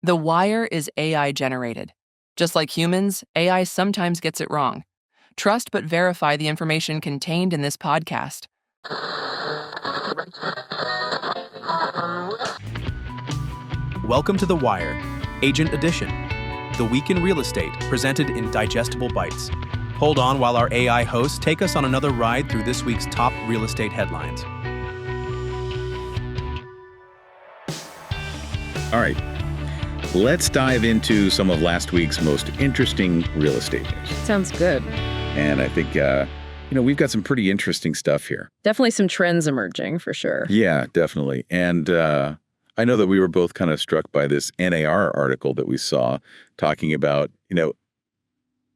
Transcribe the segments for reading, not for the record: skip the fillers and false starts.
The Wire is AI generated. Just like humans, AI sometimes gets it wrong. Trust but verify the information contained in this podcast. Welcome to The Wire, Agent Edition, the week in real estate presented in digestible bites. Hold on while our AI hosts take us on another ride through this week's top real estate headlines. All right, let's dive into some of last week's most interesting real estate news. Sounds good. And I think, we've got some pretty interesting stuff here. Definitely some trends emerging for sure. Yeah, definitely. And I know that we were both kind of struck by this NAR article that we saw talking about,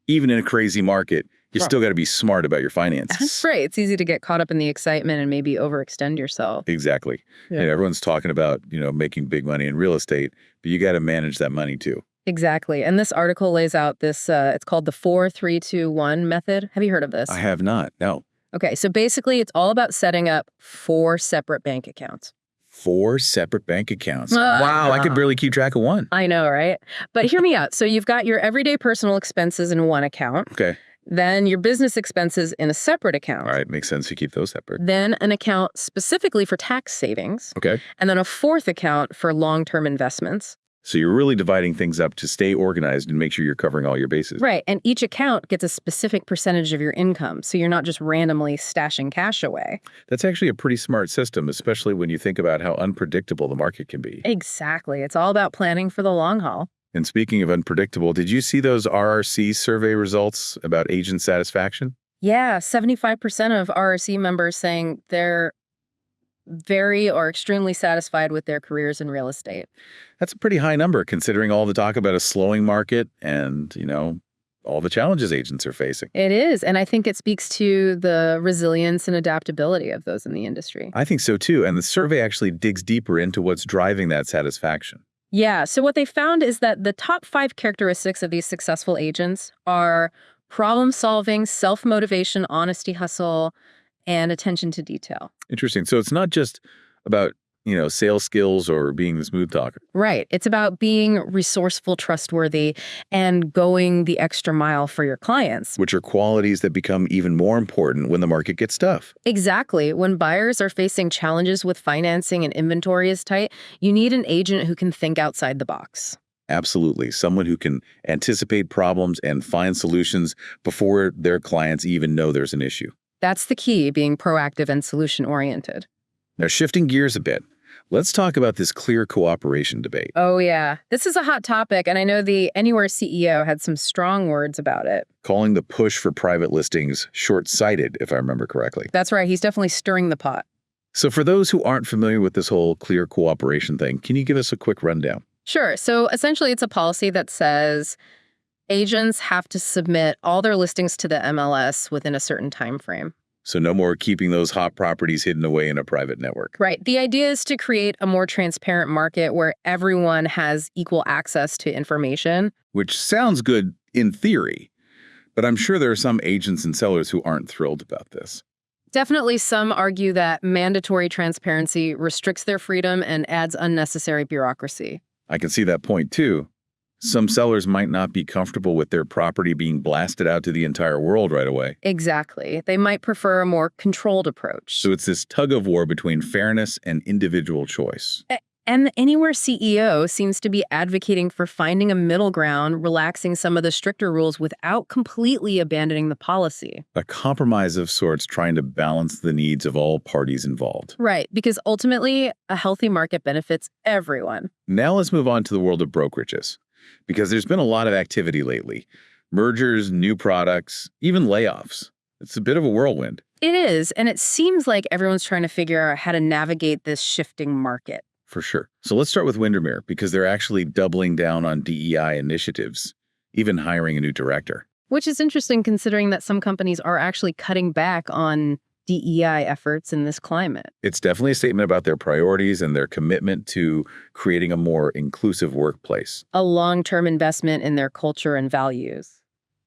even in a crazy market, you still got to be smart about your finances. That's right. It's easy to get caught up in the excitement and maybe overextend yourself. Exactly. Yeah. Everyone's talking about, making big money in real estate, but you got to manage that money too. Exactly. And this article lays out this, it's called the 4-3-2-1 method. Have you heard of this? I have not. No. Okay. So basically, it's all about setting up 4 separate bank accounts. 4 separate bank accounts. Wow, I could barely keep track of one. I know, right? But hear me out. So you've got your everyday personal expenses in one account. Okay. Then your business expenses in a separate account. All right, makes sense to keep those separate. Then an account specifically for tax savings. Okay. And then a 4th account for long-term investments. So you're really dividing things up to stay organized and make sure you're covering all your bases. Right. And each account gets a specific percentage of your income. So you're not just randomly stashing cash away. That's actually a pretty smart system, especially when you think about how unpredictable the market can be. Exactly. It's all about planning for the long haul. And speaking of unpredictable, did you see those RRC survey results about agent satisfaction? Yeah, 75% of RRC members saying they're very or extremely satisfied with their careers in real estate. That's a pretty high number considering all the talk about a slowing market and, all the challenges agents are facing. It is. And I think it speaks to the resilience and adaptability of those in the industry. I think so too. And the survey actually digs deeper into what's driving that satisfaction. Yeah. So what they found is that the top 5 characteristics of these successful agents are problem solving, self-motivation, honesty, hustle, and attention to detail. Interesting. So it's not just about, sales skills or being the smooth talker. Right. It's about being resourceful, trustworthy, and going the extra mile for your clients. Which are qualities that become even more important when the market gets tough. Exactly. When buyers are facing challenges with financing and inventory is tight, you need an agent who can think outside the box. Absolutely. Someone who can anticipate problems and find solutions before their clients even know there's an issue. That's the key, being proactive and solution-oriented. Now, shifting gears a bit, let's talk about this clear cooperation debate. Oh, yeah. This is a hot topic, and I know the Anywhere CEO had some strong words about it. Calling the push for private listings short-sighted, if I remember correctly. That's right. He's definitely stirring the pot. So for those who aren't familiar with this whole clear cooperation thing, can you give us a quick rundown? Sure. So essentially, it's a policy that says agents have to submit all their listings to the MLS within a certain time frame. So no more keeping those hot properties hidden away in a private network. Right. The idea is to create a more transparent market where everyone has equal access to information. Which sounds good in theory, but I'm sure there are some agents and sellers who aren't thrilled about this. Definitely some argue that mandatory transparency restricts their freedom and adds unnecessary bureaucracy. I can see that point too. Some sellers might not be comfortable with their property being blasted out to the entire world right away. Exactly. They might prefer a more controlled approach. So it's this tug of war between fairness and individual choice. And the Anywhere CEO seems to be advocating for finding a middle ground, relaxing some of the stricter rules without completely abandoning the policy. A compromise of sorts trying to balance the needs of all parties involved. Right, because ultimately, a healthy market benefits everyone. Now let's move on to the world of brokerages, because there's been a lot of activity lately. Mergers, new products, even layoffs. It's a bit of a whirlwind. It is, and it seems like everyone's trying to figure out how to navigate this shifting market. For sure. So let's start with Windermere, because they're actually doubling down on DEI initiatives, even hiring a new director. Which is interesting considering that some companies are actually cutting back on DEI efforts in this climate. It's definitely a statement about their priorities and their commitment to creating a more inclusive workplace. A long-term investment in their culture and values.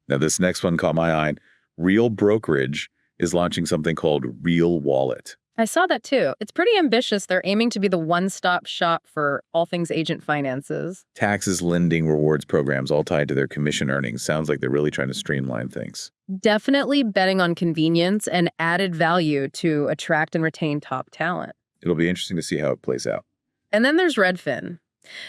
Now, this next one caught my eye. Real Brokerage is launching something called Real Wallet. I saw that too. It's pretty ambitious. They're aiming to be the one-stop shop for all things agent finances. Taxes, lending, rewards programs, all tied to their commission earnings. Sounds like they're really trying to streamline things. Definitely betting on convenience and added value to attract and retain top talent. It'll be interesting to see how it plays out. And then there's Redfin.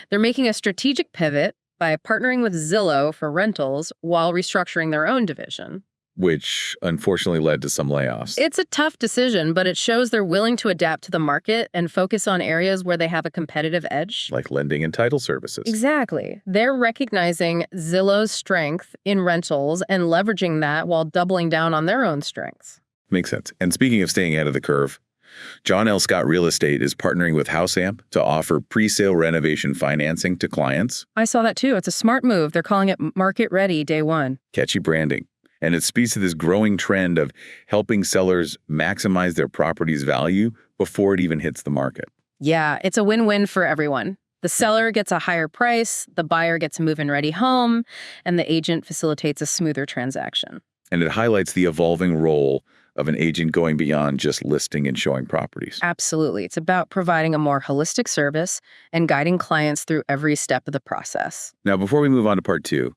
They're making a strategic pivot by partnering with Zillow for rentals while restructuring their own division. Which unfortunately led to some layoffs. It's a tough decision, but it shows they're willing to adapt to the market and focus on areas where they have a competitive edge. Like lending and title services. Exactly. They're recognizing Zillow's strength in rentals and leveraging that while doubling down on their own strengths. Makes sense. And speaking of staying ahead of the curve, John L. Scott Real Estate is partnering with HouseAmp to offer pre-sale renovation financing to clients. I saw that too. It's a smart move. They're calling it Market Ready Day One. Catchy branding. And it speaks to this growing trend of helping sellers maximize their property's value before it even hits the market. Yeah, it's a win-win for everyone. The seller gets a higher price, the buyer gets a move-in ready home, and the agent facilitates a smoother transaction. And it highlights the evolving role of an agent going beyond just listing and showing properties. Absolutely. It's about providing a more holistic service and guiding clients through every step of the process. Now, before we move on to part two,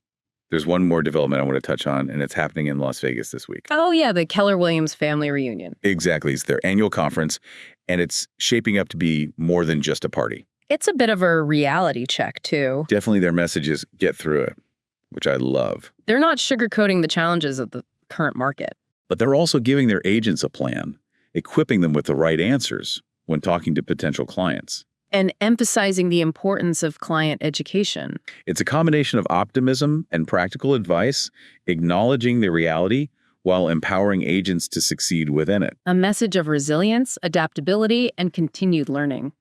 there's one more development I want to touch on, and it's happening in Las Vegas this week. Oh, yeah, the Keller Williams family reunion. Exactly. It's their annual conference, and it's shaping up to be more than just a party. It's a bit of a reality check, too. Definitely their message is get through it, which I love. They're not sugarcoating the challenges of the current market. But they're also giving their agents a plan, equipping them with the right answers when talking to potential clients. And emphasizing the importance of client education. It's a combination of optimism and practical advice, acknowledging the reality while empowering agents to succeed within it. A message of resilience, adaptability, and continued learning.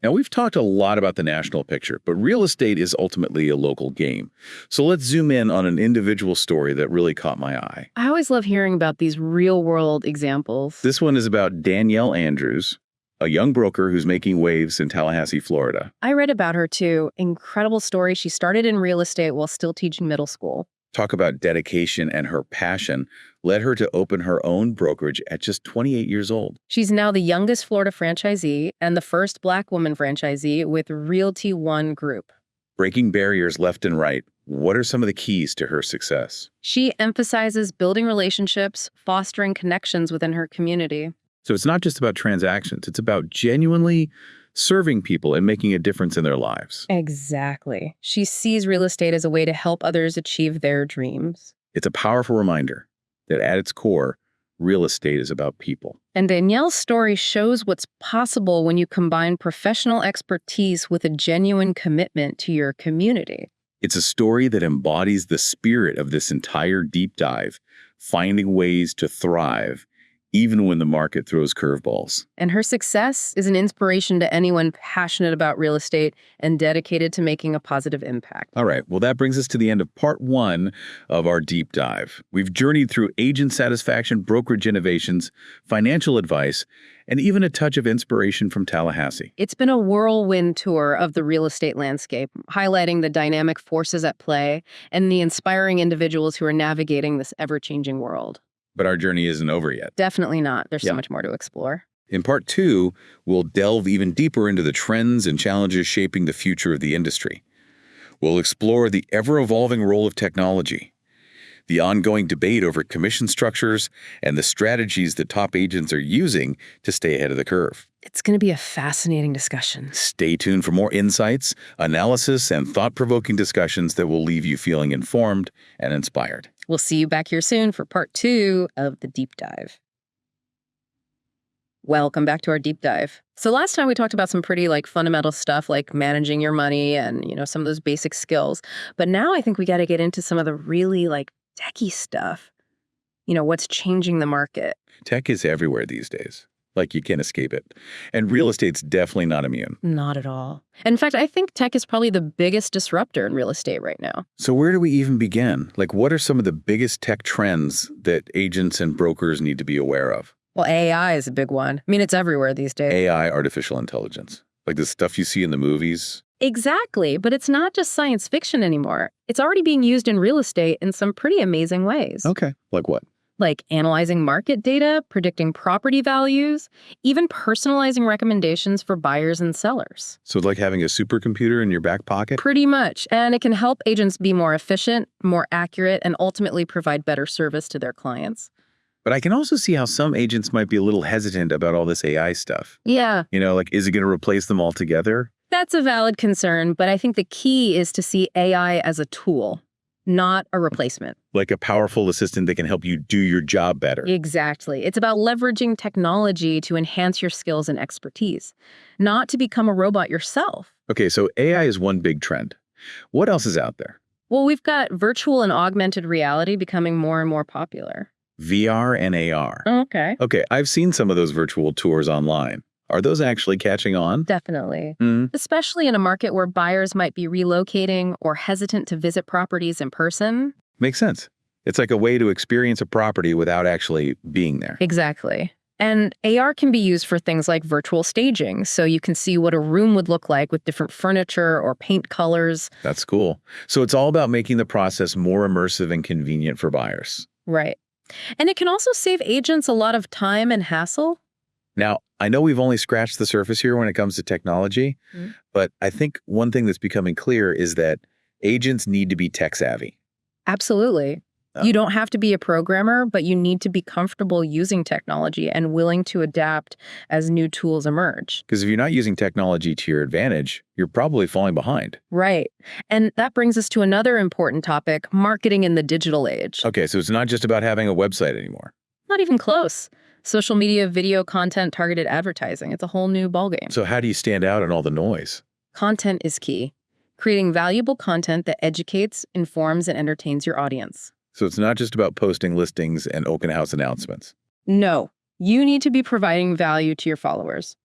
Now, we've talked a lot about the national picture, but real estate is ultimately a local game. So let's zoom in on an individual story that really caught my eye. I always love hearing about these real-world examples. This one is about Danielle Andrews, a young broker who's making waves in Tallahassee, Florida. I read about her too. Incredible story. She started in real estate while still teaching middle school. Talk about dedication, and her passion led her to open her own brokerage at just 28 years old. She's now the youngest Florida franchisee and the first Black woman franchisee with Realty One Group. Breaking barriers left and right, what are some of the keys to her success? She emphasizes building relationships, fostering connections within her community. So it's not just about transactions, it's about genuinely serving people and making a difference in their lives. Exactly. She sees real estate as a way to help others achieve their dreams. It's a powerful reminder that at its core, real estate is about people. And Danielle's story shows what's possible when you combine professional expertise with a genuine commitment to your community. It's a story that embodies the spirit of this entire deep dive, finding ways to thrive even when the market throws curveballs. And her success is an inspiration to anyone passionate about real estate and dedicated to making a positive impact. All right, well, that brings us to the end of part one of our deep dive. We've journeyed through agent satisfaction, brokerage innovations, financial advice, and even a touch of inspiration from Tallahassee. It's been a whirlwind tour of the real estate landscape, highlighting the dynamic forces at play and the inspiring individuals who are navigating this ever-changing world. But our journey isn't over yet. Definitely not. There's so much more to explore. In part two, we'll delve even deeper into the trends and challenges shaping the future of the industry. We'll explore the ever-evolving role of technology, the ongoing debate over commission structures, and the strategies that top agents are using to stay ahead of the curve. It's going to be a fascinating discussion. Stay tuned for more insights, analysis, and thought-provoking discussions that will leave you feeling informed and inspired. We'll see you back here soon for part two of the deep dive. Welcome back to our deep dive. So last time we talked about some pretty fundamental stuff like managing your money and, some of those basic skills. But now I think we got to get into some of the really techie stuff. What's changing the market. Tech is everywhere these days. You can't escape it. And real estate's definitely not immune. Not at all. In fact, I think tech is probably the biggest disruptor in real estate right now. So where do we even begin? What are some of the biggest tech trends that agents and brokers need to be aware of? Well, AI is a big one. I mean, it's everywhere these days. AI, artificial intelligence. The stuff you see in the movies. Exactly. But it's not just science fiction anymore. It's already being used in real estate in some pretty amazing ways. Okay. Like what? like analyzing market data, predicting property values, even personalizing recommendations for buyers and sellers. So it's like having a supercomputer in your back pocket? Pretty much. And it can help agents be more efficient, more accurate, and ultimately provide better service to their clients. But I can also see how some agents might be a little hesitant about all this AI stuff. Yeah, Like, is it going to replace them altogether? that's a valid concern, but I think the key is to see AI as a tool, not a replacement. Like a powerful assistant that can help you do your job better. Exactly. It's about leveraging technology to enhance your skills and expertise, not to become a robot yourself. Okay, so AI is one big trend. What else is out there? Well, we've got virtual and augmented reality becoming more and more popular. VR and AR. Okay. Okay, I've seen some of those virtual tours online. Are those actually catching on? Definitely. Mm, Especially in a market where buyers might be relocating or hesitant to visit properties in person. makes sense. It's like a way to experience a property without actually being there. Exactly. And AR can be used for things like virtual staging, so you can see what a room would look like with different furniture or paint colors. That's cool. So it's all about making the process more immersive and convenient for buyers. Right. And it can also save agents a lot of time and hassle. Now, I know we've only scratched the surface here when it comes to technology, Mm. but I think one thing that's becoming clear is that agents need to be tech savvy. Absolutely. Oh. You don't have to be a programmer, but you need to be comfortable using technology and willing to adapt as new tools emerge. Because if you're not using technology to your advantage, you're probably falling behind. Right. And that brings us to another important topic, marketing in the digital age. Okay, so it's not just about having a website anymore. Not even close. Social media, video content, targeted advertising. It's a whole new ballgame. So how do you stand out in all the noise? Content is key. Creating valuable content that educates, informs, and entertains your audience. So it's not just about posting listings and open house announcements. No, you need to be providing value to your followers,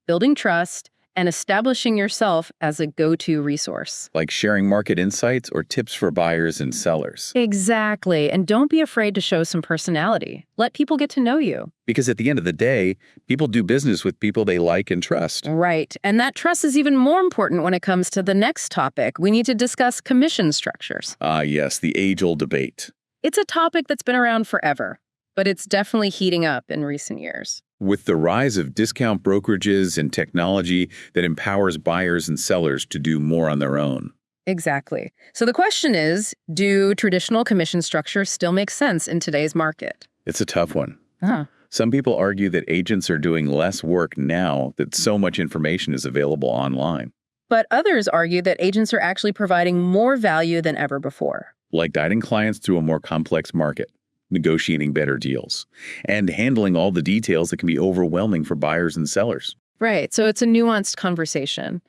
building trust, and establishing yourself as a go-to resource. Like sharing market insights or tips for buyers and sellers. Exactly. And don't be afraid to show some personality. Let people get to know you. Because at the end of the day, people do business with people they like and trust. Right. And that trust is even more important when it comes to the next topic. We need to discuss commission structures. Ah, yes, the age-old debate. It's a topic that's been around forever, but it's definitely heating up in recent years. With the rise of discount brokerages and technology that empowers buyers and sellers to do more on their own. Exactly. So the question is, do traditional commission structures still make sense in today's market? It's a tough one. Huh. Some people argue that agents are doing less work now that so much information is available online, But others argue that agents are actually providing more value than ever before. like guiding clients through a more complex market, negotiating better deals, and handling all the details that can be overwhelming for buyers and sellers. Right. So it's a nuanced conversation.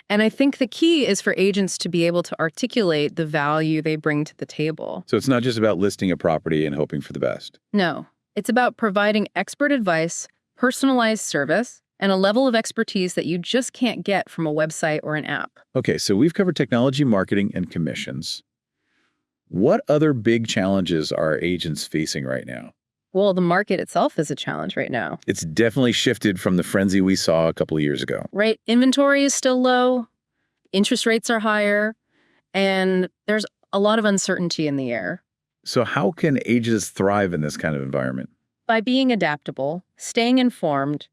And I think the key is for agents to be able to articulate the value they bring to the table. So it's not just about listing a property and hoping for the best. No, it's about providing expert advice, personalized service, and a level of expertise that you just can't get from a website or an app. Okay, so we've covered technology, marketing, and commissions. What other big challenges are agents facing right now? Well, the market itself is a challenge right now, It's definitely shifted from the frenzy we saw a couple of years ago. right? Inventory is still low, interest rates are higher, and there's a lot of uncertainty in the air. So how can agents thrive in this kind of environment? By being adaptable, staying informed,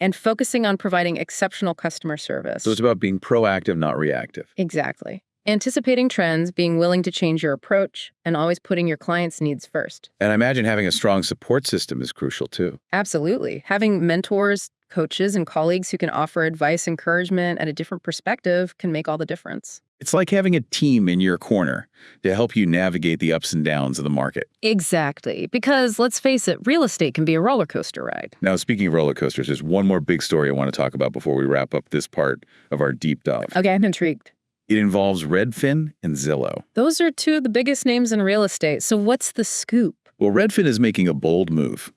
and focusing on providing exceptional customer service. So it's about being proactive, not reactive. Exactly. Anticipating trends, being willing to change your approach, and always putting your clients' needs first. And I imagine having a strong support system is crucial too. Absolutely. Having mentors, coaches, and colleagues who can offer advice, encouragement, and a different perspective can make all the difference. It's like having a team in your corner to help you navigate the ups and downs of the market. Exactly. Because let's face it, real estate can be a roller coaster ride. Now, speaking of roller coasters, there's one more big story I want to talk about before we wrap up this part of our deep dive. Okay, I'm intrigued. It involves Redfin and Zillow. Those are two of the biggest names in real estate. So what's the scoop? Well, Redfin is making a bold move.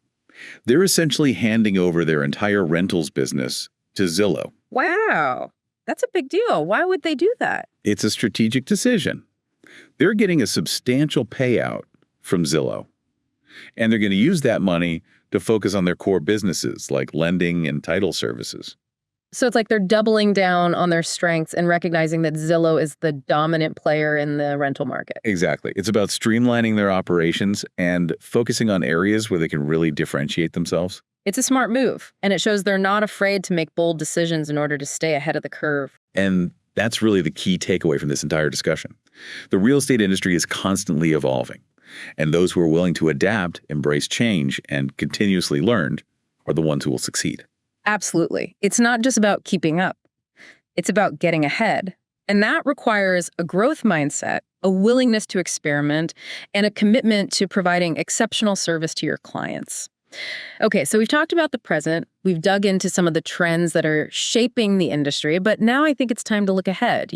They're essentially handing over their entire rentals business to Zillow. Wow. That's a big deal. Why would they do that? It's a strategic decision. They're getting a substantial payout from Zillow, and they're going to use that money to focus on their core businesses like lending and title services. So it's like they're doubling down on their strengths and recognizing that Zillow is the dominant player in the rental market. Exactly. It's about streamlining their operations and focusing on areas where they can really differentiate themselves. It's a smart move, and it shows they're not afraid to make bold decisions in order to stay ahead of the curve. And that's really the key takeaway from this entire discussion. The real estate industry is constantly evolving, and those who are willing to adapt, embrace change, and continuously learn are the ones who will succeed. Absolutely. It's not just about keeping up. It's about getting ahead. And that requires a growth mindset, a willingness to experiment, and a commitment to providing exceptional service to your clients. Okay, so we've talked about the present. We've dug into some of the trends that are shaping the industry, but now I think it's time to look ahead,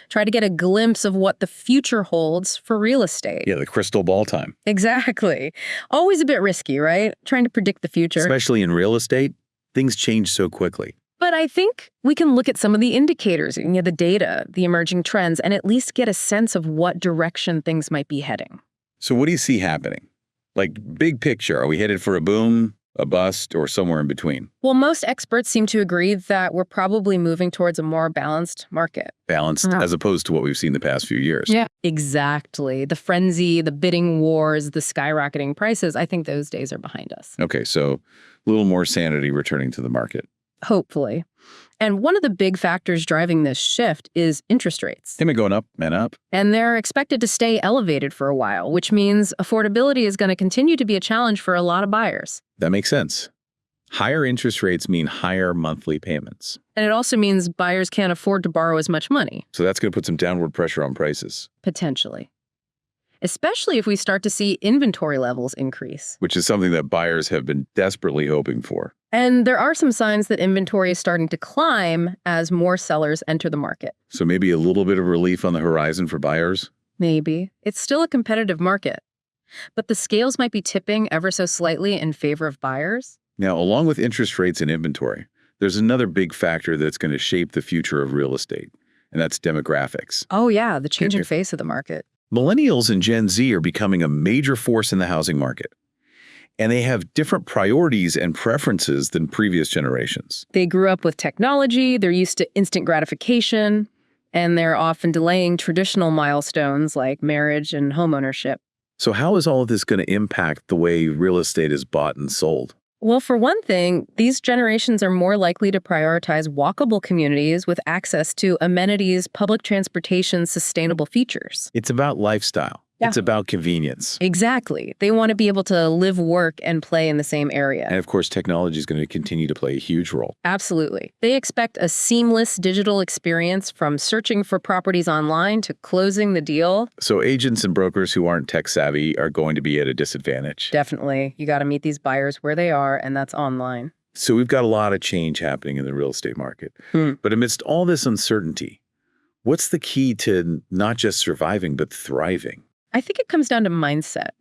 try to get a glimpse of what the future holds for real estate. Yeah, the crystal ball time. Exactly. Always a bit risky, right? Trying to predict the future. Especially in real estate, things change so quickly. But I think we can look at some of the indicators, the data, the emerging trends, and at least get a sense of what direction things might be heading. So what do you see happening? Like, big picture, are we headed for a boom, a bust, or somewhere in between? Well, most experts seem to agree that we're probably moving towards a more balanced market. Balanced as opposed to what we've seen the past few years. Yeah, exactly. The frenzy, the bidding wars, the skyrocketing prices, I think those days are behind us. Okay, so a little more sanity returning to the market. Hopefully. And one of the big factors driving this shift is interest rates. They've been going up and up. And they're expected to stay elevated for a while, which means affordability is going to continue to be a challenge for a lot of buyers. That makes sense. Higher interest rates mean higher monthly payments. And it also means buyers can't afford to borrow as much money. So that's going to put some downward pressure on prices. Potentially. Especially if we start to see inventory levels increase. Which is something that buyers have been desperately hoping for. And there are some signs that inventory is starting to climb as more sellers enter the market. So maybe a little bit of relief on the horizon for buyers? Maybe. It's still a competitive market. But the scales might be tipping ever so slightly in favor of buyers. Now, along with interest rates and inventory, there's another big factor that's going to shape the future of real estate, and that's demographics. Oh yeah, the changing face of the market. Millennials and Gen Z are becoming a major force in the housing market. And they have different priorities and preferences than previous generations. They grew up with technology, they're used to instant gratification, and they're often delaying traditional milestones like marriage and homeownership. So how is all of this going to impact the way real estate is bought and sold? Well, for one thing, these generations are more likely to prioritize walkable communities with access to amenities, public transportation, sustainable features. It's about lifestyle. Yeah. It's about convenience. Exactly. They want to be able to live, work, and play in the same area. And of course, technology is going to continue to play a huge role. Absolutely. They expect a seamless digital experience from searching for properties online to closing the deal. So agents and brokers who aren't tech savvy are going to be at a disadvantage. Definitely. You got to meet these buyers where they are, and that's online. So we've got a lot of change happening in the real estate market. But amidst all this uncertainty, what's the key to not just surviving, but thriving? I think it comes down to mindset.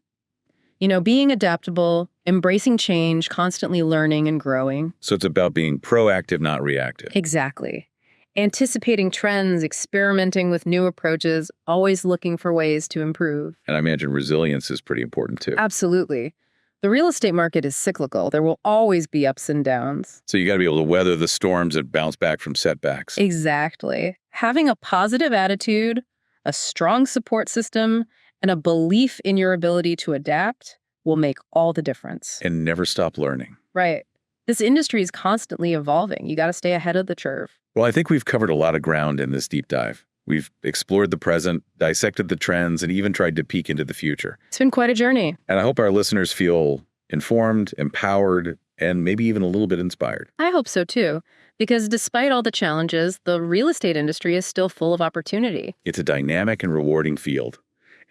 Being adaptable, embracing change, constantly learning and growing. So it's about being proactive, not reactive. Exactly. Anticipating trends, experimenting with new approaches, always looking for ways to improve. And I imagine resilience is pretty important too. Absolutely. The real estate market is cyclical. There will always be ups and downs. So you got to be able to weather the storms and bounce back from setbacks. Exactly. Having a positive attitude, a strong support system, and a belief in your ability to adapt will make all the difference. And never stop learning. Right. This industry is constantly evolving. You got to stay ahead of the curve. Well, I think we've covered a lot of ground in this deep dive. We've explored the present, dissected the trends, and even tried to peek into the future. It's been quite a journey. And I hope our listeners feel informed, empowered, and maybe even a little bit inspired. I hope so too, because despite all the challenges, the real estate industry is still full of opportunity. It's a dynamic and rewarding field.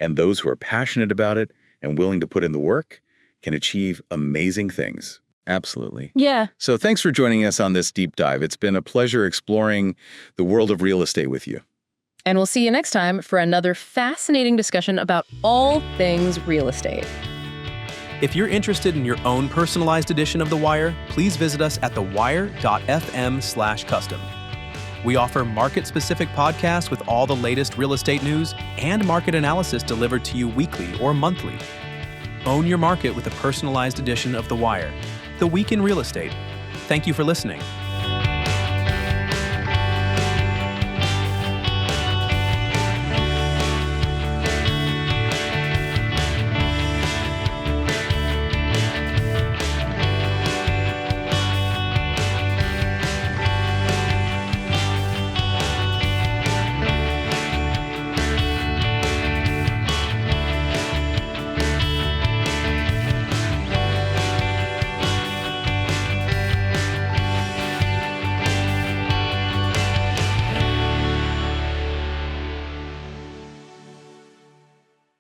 And those who are passionate about it and willing to put in the work can achieve amazing things. Absolutely. Yeah. So thanks for joining us on this deep dive. It's been a pleasure exploring the world of real estate with you. And we'll see you next time for another fascinating discussion about all things real estate. If you're interested in your own personalized edition of The Wire, please visit us at thewire.fm/custom. We offer market-specific podcasts with all the latest real estate news and market analysis delivered to you weekly or monthly. Own your market with a personalized edition of The Wire, the week in real estate. Thank you for listening.